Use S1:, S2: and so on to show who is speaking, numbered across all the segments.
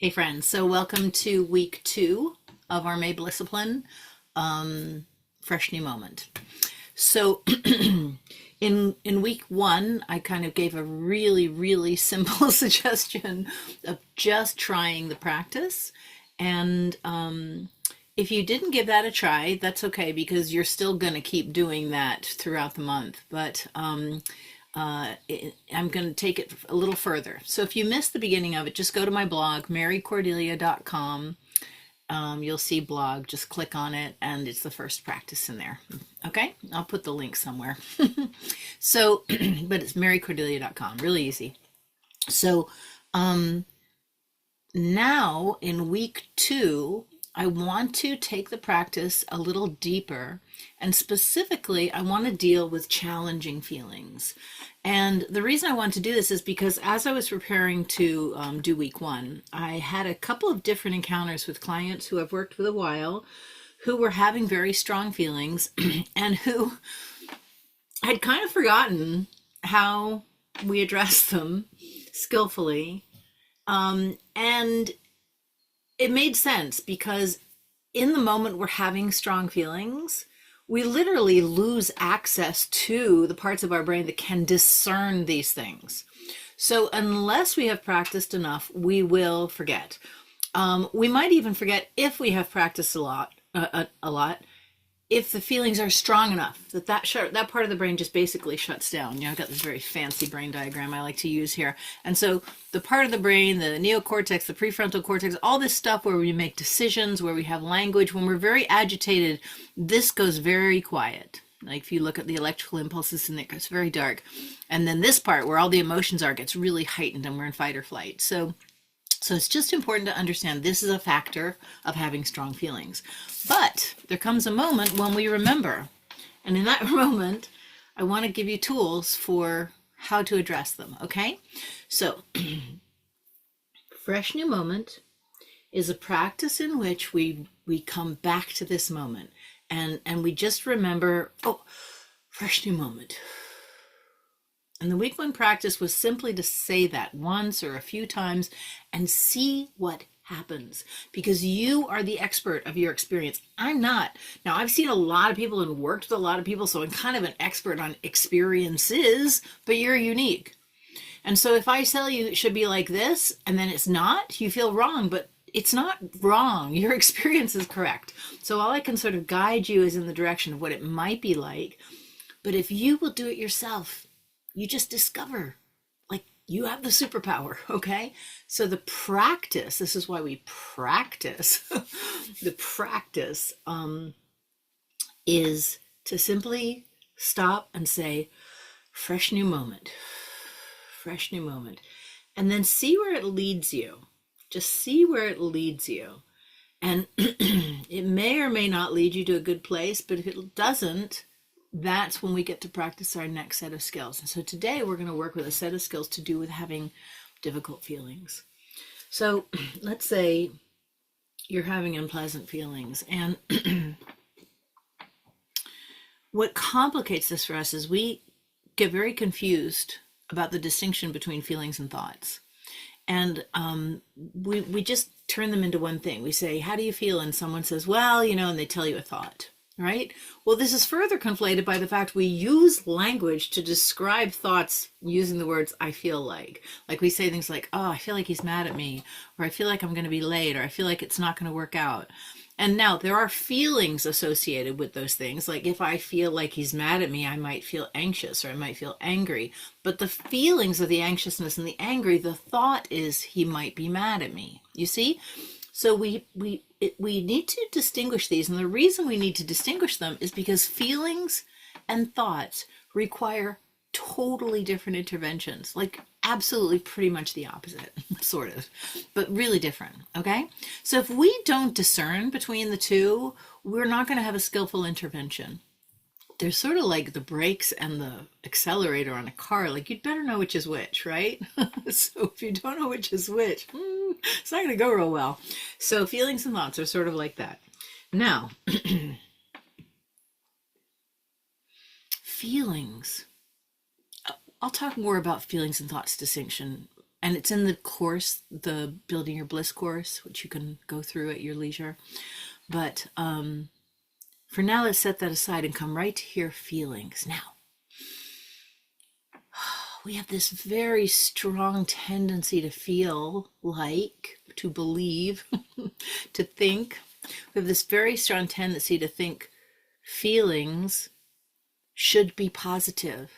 S1: Hey friends, so welcome to week 2 of our May Blissipline, Fresh New Moment. So in week 1, I kind of gave a really simple suggestion of just trying the practice. And if you didn't give that a try, that's okay because you're still going to keep doing that throughout the month. But I'm going to take it a little further. So if you missed the beginning of it, just go to my blog, marycordelia.com. You'll see blog, just click on it, and it's the first practice in there. Okay, I'll put the link somewhere. So, but it's marycordelia.com, really easy. So now in week 2, I want to take the practice a little deeper, and specifically, I want to deal with challenging feelings. And the reason I want to do this is because as I was preparing to do week 1, I had a couple of different encounters with clients who I've worked with a while, who were having very strong feelings, and who had kind of forgotten how we address them skillfully. And it made sense because in the moment we're having strong feelings, we literally lose access to the parts of our brain that can discern these things. So unless we have practiced enough, we will forget. We might even forget if we have practiced a lot, if the feelings are strong enough that part of the brain just basically shuts down. I've got this very fancy brain diagram I like to use here. And so the part of the brain, the neocortex, the prefrontal cortex, all this stuff where we make decisions, where we have language, when we're very agitated, this goes very quiet. Like if you look at the electrical impulses and it gets very dark. And then this part where all the emotions are gets really heightened and we're in fight or flight. So it's just important to understand this is a factor of having strong feelings. But there comes a moment when we remember. And in that moment, I want to give you tools for how to address them, okay? So, Fresh New Moment is a practice in which we come back to this moment. And we just remember, fresh new moment. And the week 1 practice was simply to say that once or a few times and see what happens, because you are the expert of your experience. I'm not. Now, I've seen a lot of people and worked with a lot of people, so I'm kind of an expert on experiences, but you're unique. And so if I tell you it should be like this and then it's not, you feel wrong, but it's not wrong. Your experience is correct. So all I can sort of guide you is in the direction of what it might be like. But if you will do it yourself, you just discover, like, you have the superpower, okay? So the practice, this is why we practice, the practice is to simply stop and say, fresh new moment, and then see where it leads you. Just see where it leads you. And it may or may not lead you to a good place, but if it doesn't, that's when we get to practice our next set of skills. And so today we're going to work with a set of skills to do with having difficult feelings. So let's say you're having unpleasant feelings. And what complicates this for us is we get very confused about the distinction between feelings and thoughts. And we just turn them into one thing. We say, how do you feel? And someone says, well, and they tell you a thought. Right? Well, this is further conflated by the fact we use language to describe thoughts using the words I feel like. Like we say things like, oh, I feel like he's mad at me, or I feel like I'm going to be late, or I feel like it's not going to work out. And now there are feelings associated with those things. Like if I feel like he's mad at me, I might feel anxious or I might feel angry. But the feelings of the anxiousness and the angry, the thought is he might be mad at me. You see? So we need to distinguish these. And the reason we need to distinguish them is because feelings and thoughts require totally different interventions, like absolutely pretty much the opposite, sort of, but really different, okay? So if we don't discern between the two, we're not going to have a skillful intervention. They're sort of like the brakes and the accelerator on a car. Like you'd better know which is which, right? So if you don't know which is which, it's not going to go real well. So feelings and thoughts are sort of like that. Now, feelings. I'll talk more about feelings and thoughts distinction And it's in the course, the Building Your Bliss course, which you can go through at your leisure. But for now, let's set that aside and come right to your feelings. Now, we have this very strong tendency to feel like, to believe, to think. We have this very strong tendency to think feelings should be positive.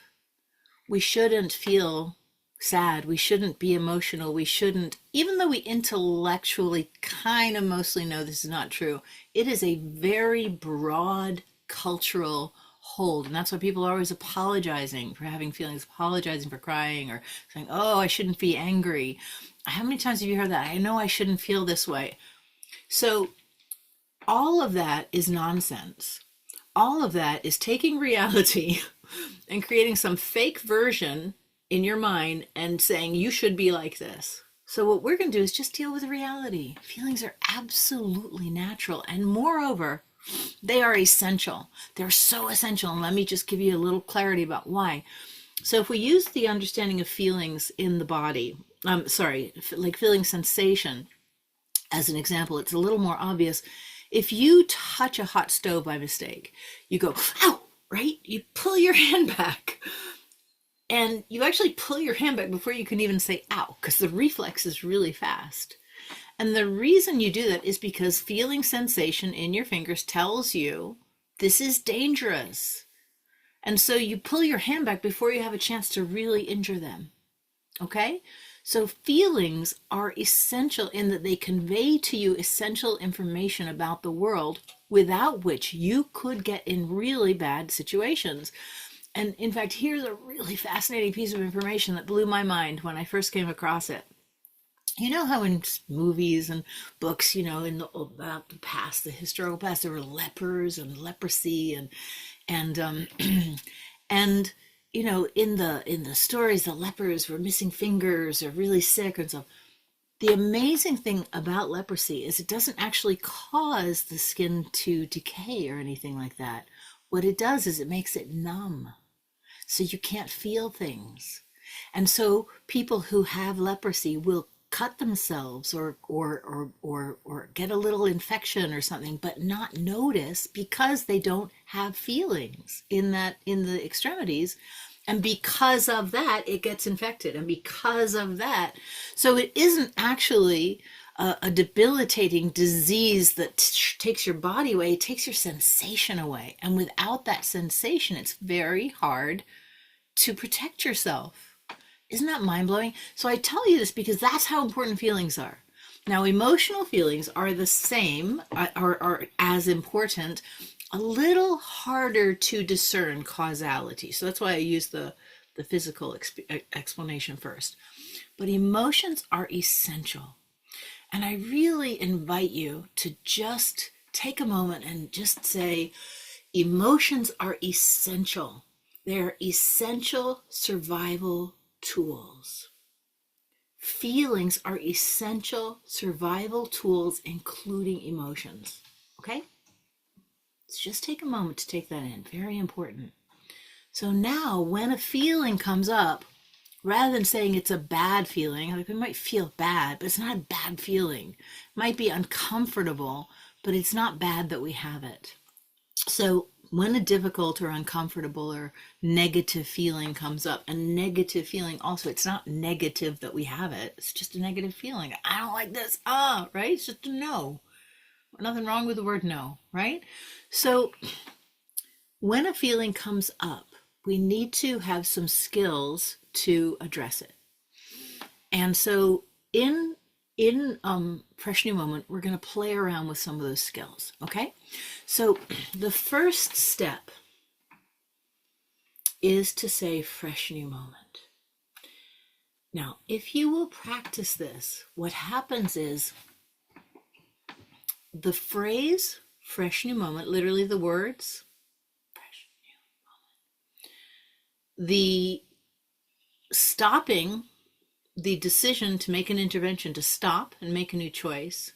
S1: We shouldn't feel sad. We shouldn't be emotional. We shouldn't, even though we intellectually kind of mostly know this is not true, it is a very broad cultural hold. And that's why people are always apologizing for having feelings, apologizing for crying, or saying, oh, I shouldn't be angry. How many times have you heard that? I know I shouldn't feel this way. So all of that is nonsense. All of that is taking reality and creating some fake version in your mind and saying you should be like this. So what we're going to do is just deal with reality. Feelings are absolutely natural, and moreover, they are essential. They're so essential, and let me just give you a little clarity about why. So if we use the understanding of feelings in the body, like feeling sensation as an example, it's a little more obvious. If you touch a hot stove by mistake, you go, ow, right? You pull your hand back. And you actually pull your hand back before you can even say ow, because the reflex is really fast. And the reason you do that is because feeling sensation in your fingers tells you this is dangerous. And so you pull your hand back before you have a chance to really injure them. Okay? So feelings are essential in that they convey to you essential information about the world without which you could get in really bad situations. And in fact, here's a really fascinating piece of information that blew my mind when I first came across it. You know how in movies and books, about the past, the historical past, there were lepers and leprosy and and in the stories, the lepers were missing fingers or really sick and so. The amazing thing about leprosy is it doesn't actually cause the skin to decay or anything like that. What it does is it makes it numb. So you can't feel things. And so people who have leprosy will cut themselves or get a little infection or something, but not notice because they don't have feelings in the extremities. And because of that, it gets infected. And because of that, so it isn't actually a debilitating disease that takes your body away. It takes your sensation away. And without that sensation, it's very hard to protect yourself. Isn't that mind-blowing? So I tell you this because that's how important feelings are. Now, emotional feelings are the same, are as important, a little harder to discern causality. So that's why I use the physical explanation first. But emotions are essential. And I really invite you to just take a moment and just say, emotions are essential. They're essential survival tools. Feelings are essential survival tools, including emotions. Okay? Let's just take a moment to take that in. Very important. So now, when a feeling comes up, rather than saying it's a bad feeling, like we might feel bad, but it's not a bad feeling. It might be uncomfortable, but it's not bad that we have it. So when a difficult or uncomfortable or negative feeling comes up, a negative feeling also, it's not negative that we have it. It's just a negative feeling. I don't like this. Right? It's just a no. Nothing wrong with the word no, right? So when a feeling comes up, we need to have some skills to address it. And so in Fresh New Moment, we're going to play around with some of those skills, okay? So the first step is to say Fresh New Moment. Now, if you will practice this, what happens is the phrase Fresh New Moment, literally the words, Fresh New Moment, the stopping, the decision to make an intervention, to stop and make a new choice,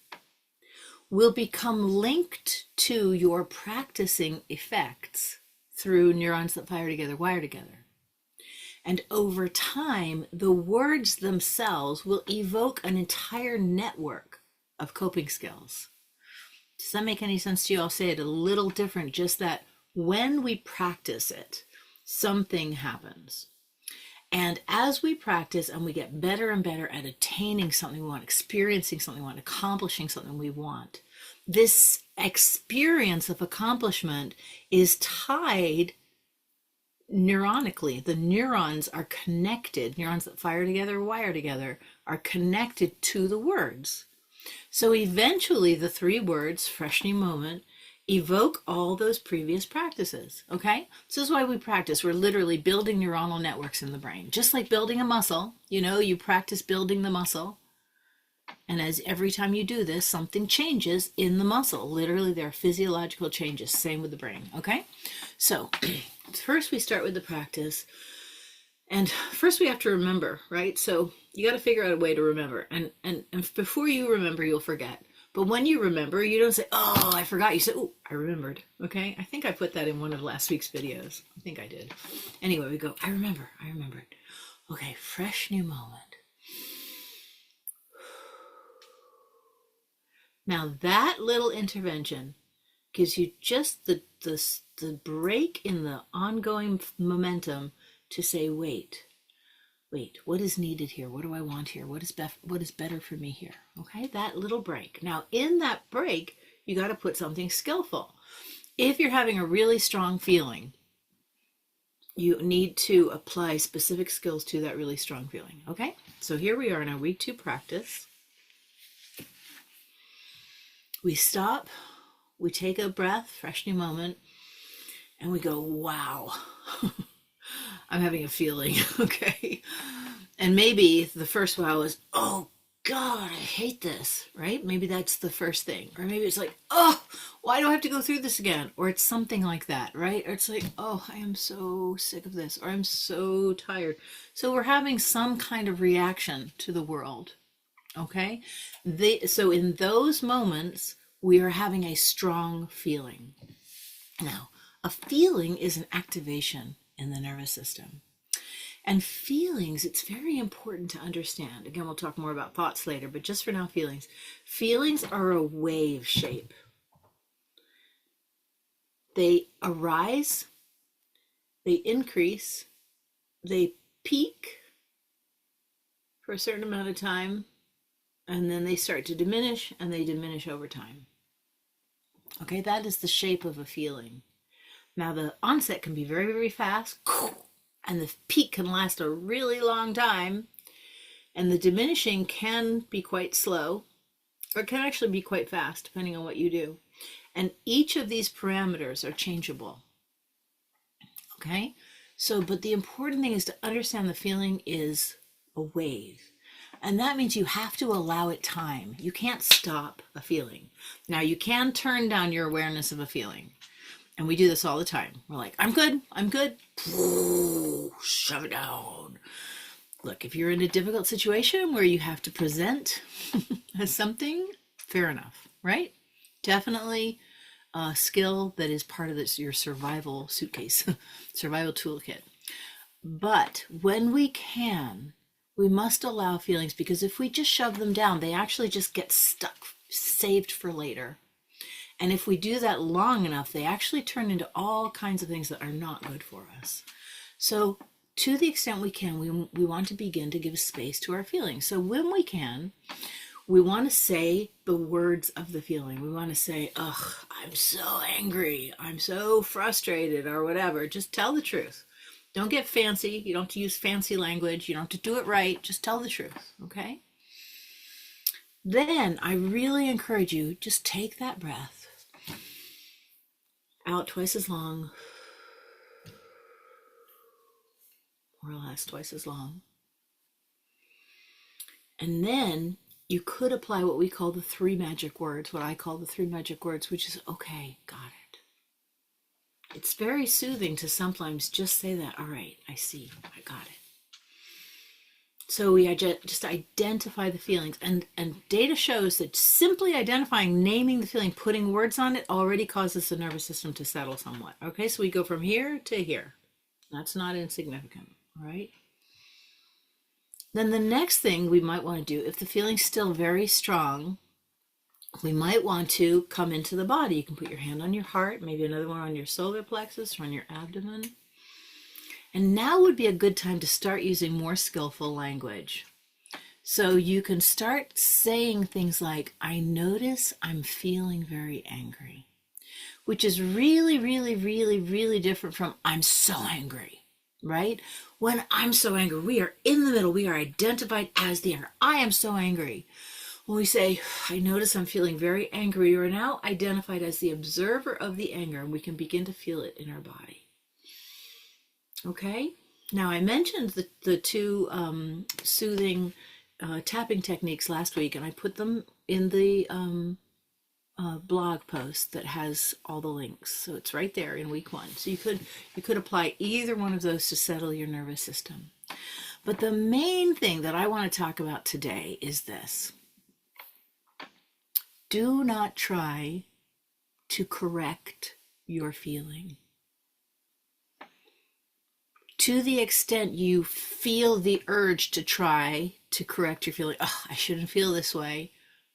S1: will become linked to your practicing effects through neurons that fire together, wire together. And over time, the words themselves will evoke an entire network of coping skills. Does that make any sense to you? I'll say it a little different, just that when we practice it, something happens. And as we practice and we get better and better at attaining something we want, experiencing something we want, accomplishing something we want, this experience of accomplishment is tied neuronically. The neurons are connected. Neurons that fire together, wire together, are connected to the words. So eventually the three words, fresh new moment, evoke all those previous practices, okay? So this is why we practice. We're literally building neuronal networks in the brain. Just like building a muscle, you practice building the muscle. And as every time you do this, something changes in the muscle. Literally, there are physiological changes. Same with the brain, okay? So first we start with the practice. And first we have to remember, right? So you got to figure out a way to remember. And before you remember, you'll forget. But when you remember, you don't say, oh, I forgot. You say, oh, I remembered. Okay? I think I put that in one of last week's videos. I think I did. Anyway, we go, I remembered. Okay, fresh new moment. Now that little intervention gives you just the break in the ongoing momentum to say, wait, what is needed here? What do I want here? What is better for me here? Okay, that little break. Now, in that break, you got to put something skillful. If you're having a really strong feeling, you need to apply specific skills to that really strong feeling. Okay, so here we are in our week 2 practice. We stop, we take a breath, fresh new moment, and we go, wow. I'm having a feeling, okay? And maybe the first wow is, oh God, I hate this, right? Maybe that's the first thing. Or maybe it's like, oh, why do I have to go through this again? Or it's something like that, right? Or it's like, oh, I am so sick of this, or I'm so tired. So we're having some kind of reaction to the world, okay? So in those moments, we are having a strong feeling. Now, a feeling is an activation in the nervous system. And feelings, it's very important to understand. Again, we'll talk more about thoughts later, but just for now, feelings. Feelings are a wave shape. They arise, they increase, they peak for a certain amount of time, and then they start to diminish, and they diminish over time. Okay, that is the shape of a feeling. Now, the onset can be very, very fast, and the peak can last a really long time, and the diminishing can be quite slow, or it can actually be quite fast, depending on what you do. And each of these parameters are changeable. Okay? So, but the important thing is to understand the feeling is a wave. And that means you have to allow it time. You can't stop a feeling. Now, you can turn down your awareness of a feeling. And we do this all the time. We're like, I'm good. Shove it down. Look, if you're in a difficult situation where you have to present as something, fair enough, right? Definitely a skill that is part of your survival suitcase, survival toolkit. But when we can, we must allow feelings, because if we just shove them down, they actually just get stuck, saved for later. And if we do that long enough, they actually turn into all kinds of things that are not good for us. So to the extent we can, we want to begin to give space to our feelings. So when we can, we want to say the words of the feeling. We want to say, ugh, I'm so angry, I'm so frustrated, or whatever. Just tell the truth. Don't get fancy. You don't have to use fancy language. You don't have to do it right. Just tell the truth, okay? Then I really encourage you, just take that breath. Out twice as long, more or less twice as long. And then you could apply what we call the 3 magic words, what I call the 3 magic words, which is, okay, got it. It's very soothing to sometimes just say that, all right, I see, I got it. So we just identify the feelings, and data shows that simply identifying, naming the feeling, putting words on it already causes the nervous system to settle somewhat. Okay, so we go from here to here. That's not insignificant. All right. Then the next thing we might want to do, if the feeling's still very strong, we might want to come into the body. You can put your hand on your heart, maybe another one on your solar plexus or on your abdomen. And now would be a good time to start using more skillful language. So you can start saying things like, I notice I'm feeling very angry, which is really, really, really, really different from I'm so angry, right? When I'm so angry, we are in the middle. We are identified as the anger. I am so angry. When we say, I notice I'm feeling very angry, we're now identified as the observer of the anger, and we can begin to feel it in our body. Okay? Now, I mentioned the two soothing tapping techniques last week, and I put them in the blog post that has all the links. So it's right there in week 1. So you could apply either one of those to settle your nervous system. But the main thing that I want to talk about today is this. Do not try to correct your feeling. To the extent you feel the urge to try to correct your feeling, oh, I shouldn't feel this way,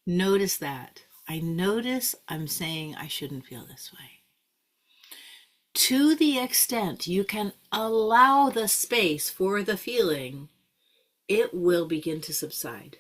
S1: notice that. I notice I'm saying I shouldn't feel this way. To the extent you can allow the space for the feeling, it will begin to subside.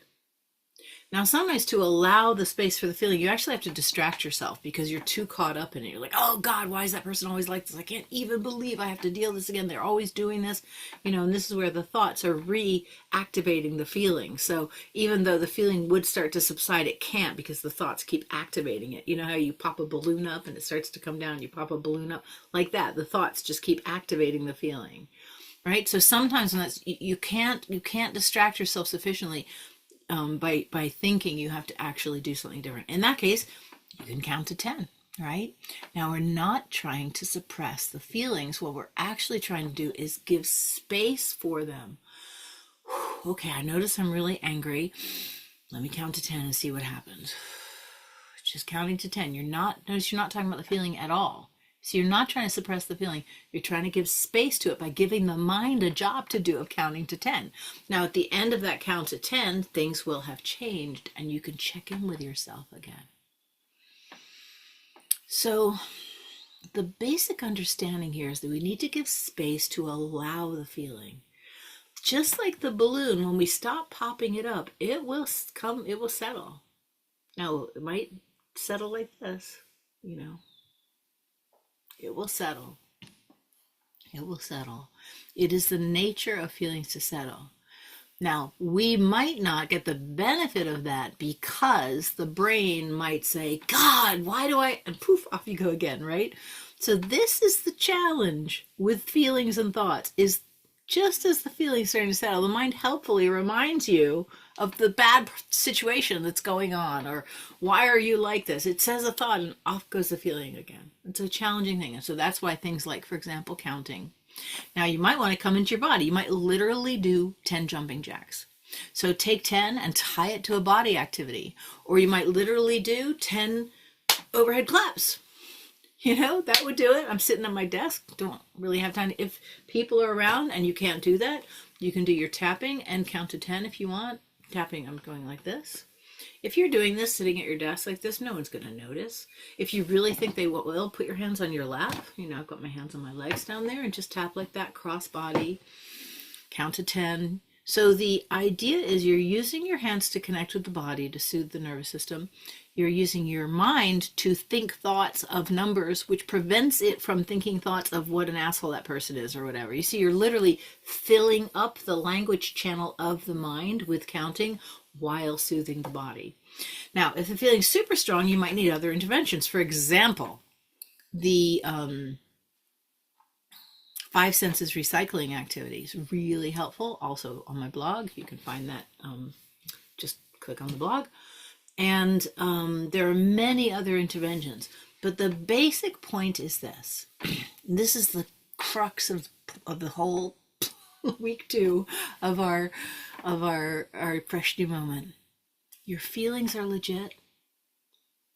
S1: Now, sometimes to allow the space for the feeling, you actually have to distract yourself because you're too caught up in it. You're like, oh God, why is that person always like this? I can't even believe I have to deal with this again. They're always doing this, and this is where the thoughts are reactivating the feeling. So even though the feeling would start to subside, it can't because the thoughts keep activating it. You know how you pop a balloon up and it starts to come down, you pop a balloon up like that. The thoughts just keep activating the feeling, right? So sometimes when that's, you can't distract yourself sufficiently by thinking you have to actually do something different. In that case, you can count to 10, right? Now, we're not trying to suppress the feelings. What we're actually trying to do is give space for them. Okay, I notice I'm really angry. Let me count to 10 and see what happens. Just counting to 10. Notice you're not talking about the feeling at all. So you're not trying to suppress the feeling. You're trying to give space to it by giving the mind a job to do of counting to 10. Now, at the end of that count to 10, things will have changed and you can check in with yourself again. So the basic understanding here is that we need to give space to allow the feeling. Just like the balloon, when we stop popping it up, it will settle. Now, it might settle like this, It will settle. It will settle. It is the nature of feelings to settle. Now, we might not get the benefit of that because the brain might say, God, why do I, and poof, off you go again, right? So this is the challenge with feelings and thoughts, is just as the feeling's starting to settle, the mind helpfully reminds you of the bad situation that's going on, or why are you like this? It says a thought and off goes the feeling again. It's a challenging thing. And so that's why things like, for example, counting. Now you might want to come into your body. You might literally do 10 jumping jacks. So take 10 and tie it to a body activity. Or you might literally do 10 overhead claps. That would do it. I'm sitting at my desk, don't really have time. If people are around and you can't do that, you can do your tapping and count to 10 if you want. Tapping, I'm going like this. If you're doing this sitting at your desk like this, no one's going to notice. If you really think they will, put your hands on your lap. I've got my hands on my legs down there and just tap like that, cross body, count to 10. So the idea is you're using your hands to connect with the body to soothe the nervous system. You're using your mind to think thoughts of numbers, which prevents it from thinking thoughts of what an asshole that person is or whatever. You see, you're literally filling up the language channel of the mind with counting while soothing the body. Now, if the feeling's super strong, you might need other interventions. For example, the 5 senses recycling activities, really helpful. Also on my blog, you can find that. Just click on the blog. And there are many other interventions, but the basic point is this. This is the crux of the whole week 2 of our Fresh New Moment. Your feelings are legit.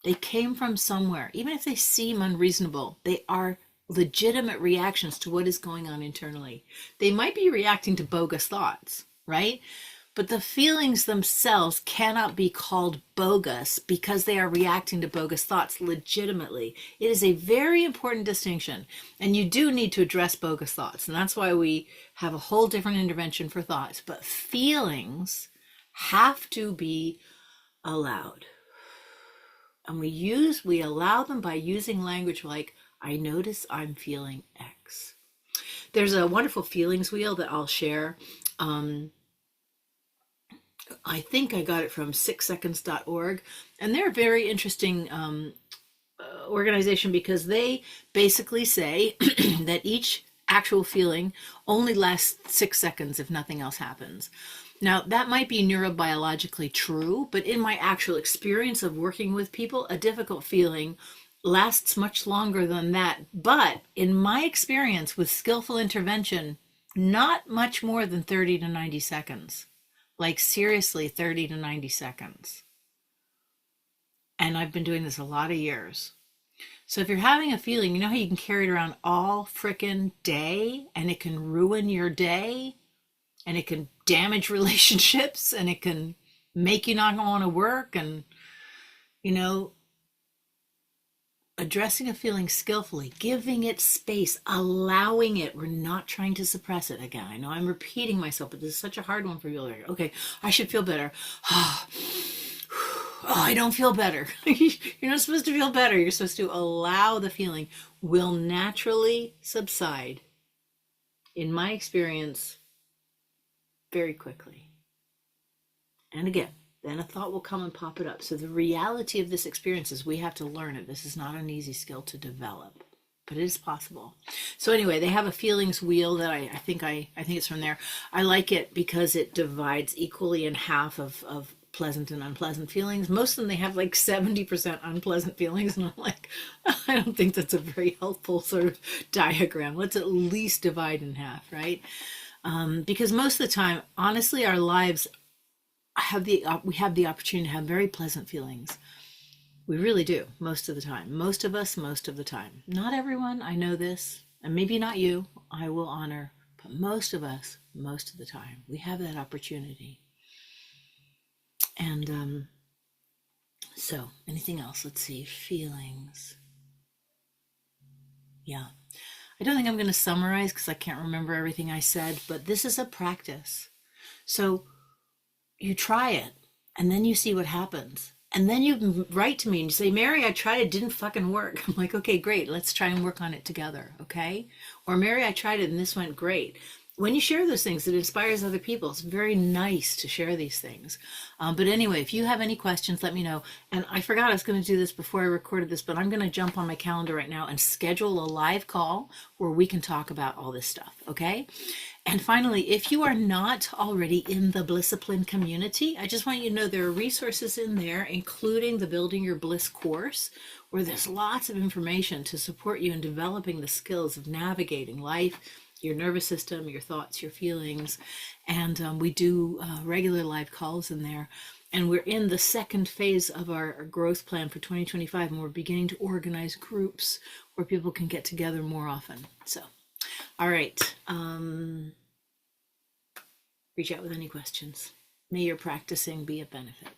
S1: They came from somewhere. Even if they seem unreasonable, they are legitimate reactions to what is going on internally. They might be reacting to bogus thoughts, right? But the feelings themselves cannot be called bogus because they are reacting to bogus thoughts legitimately. It is a very important distinction. And you do need to address bogus thoughts. And that's why we have a whole different intervention for thoughts. But feelings have to be allowed. And we allow them by using language like, I notice I'm feeling X. There's a wonderful feelings wheel that I'll share. I think I got it from 6seconds.org, and they're a very interesting organization because they basically say that each actual feeling only lasts 6 seconds if nothing else happens. Now, that might be neurobiologically true, but in my actual experience of working with people, a difficult feeling lasts much longer than that. But in my experience with skillful intervention, not much more than 30 to 90 seconds. Like seriously, 30 to 90 seconds. And I've been doing this a lot of years. So if you're having a feeling, you know how you can carry it around all frickin' day and it can ruin your day and it can damage relationships and it can make you not want to work, and, you know, addressing a feeling skillfully, giving it space, allowing it. We're not trying to suppress it. Again, I know I'm repeating myself, but this is such a hard one for people. Okay, I should feel better. Oh, I don't feel better. You're not supposed to feel better. You're supposed to allow the feeling. Will naturally subside, in my experience, very quickly. And again, then a thought will come and pop it up. So the reality of this experience is we have to learn it. This is not an easy skill to develop, but it is possible. So anyway, they have a feelings wheel that I think it's from there. I like it because it divides equally in half of pleasant and unpleasant feelings. Most of them, they have like 70% unpleasant feelings. And I'm like, I don't think that's a very helpful sort of diagram. Let's at least divide in half, right? Because most of the time, honestly, our lives we have the opportunity to have very pleasant feelings. We really do, most of the time. Most of us, most of the time. Not everyone, I know this, and maybe not you, I will honor, but most of us, most of the time, we have that opportunity. And so, anything else? Let's see, feelings. Yeah. I don't think I'm going to summarize because I can't remember everything I said, but this is a practice. So you try it and then you see what happens. And then you write to me and you say, Mary, I tried it, didn't fucking work. I'm like, okay, great. Let's try and work on it together. Okay. Or Mary, I tried it and this went great. When you share those things, it inspires other people. It's very nice to share these things. But anyway, if you have any questions, let me know. And I forgot I was going to do this before I recorded this, but I'm going to jump on my calendar right now and schedule a live call where we can talk about all this stuff. Okay. And finally, if you are not already in the Blissipline community, I just want you to know there are resources in there, including the Building Your Bliss course, where there's lots of information to support you in developing the skills of navigating life, your nervous system, your thoughts, your feelings. And we do regular live calls in there. And we're in the second phase of our growth plan for 2025, and we're beginning to organize groups where people can get together more often. So, all right. Reach out with any questions. May your practicing be a benefit.